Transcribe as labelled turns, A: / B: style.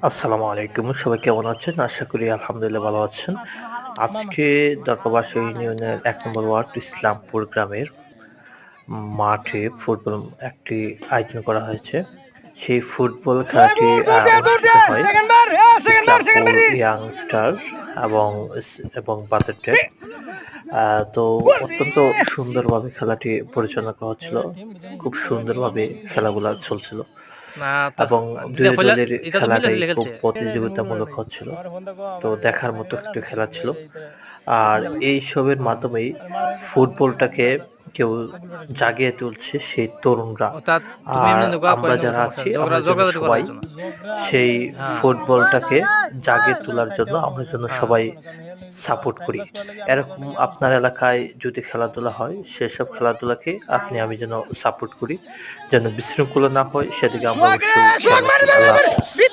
A: আসসালামু আলাইকুম। সবাই কেমন আছেন? আশা করি আলহামদুলিল্লাহ ভালো আছেন। আজকে দরগাবাসী ইউনিয়নের ১ নম্বর ওয়ার্ড ইসলামপুর গ্রামের মাঠে ফুটবল একটি আয়োজন করা হয়েছে। সেই ফুটবল খেলাটি অনুষ্ঠিত হয় ইসলামপুর ইয়াংস্টার এবং এবং বাতেরটেক। তো অত্যন্ত সুন্দরভাবে খেলাটি পরিচালনা করা হচ্ছিল। খুব সুন্দরভাবে খেলাগুলা চলছিল। এবং দুই দলের খেলাটাই খুব প্রতিযোগিতামূলক হচ্ছিল। তো দেখার মতো একটু খেলা ছিল। আর এইসবের মাধ্যমেই ফুটবলটাকে কেউ জাগিয়ে তুলছে সেই তরুণরা। আর আমরা যারা আছি আমরা যেন সবাই সেই ফুটবলটাকে জাগিয়ে তোলার জন্য আমরা যেন সবাই সাপোর্ট করি। এরকম আপনার এলাকায় যদি খেলাধুলা হয় সেসব খেলাধুলাকে আমি যেন সাপোর্ট করি। যেন বিশৃঙ্খলা না হয় সেদিকে আমরা অবশ্যই খেয়াল রাখি। আল্লাহ হাফেজ।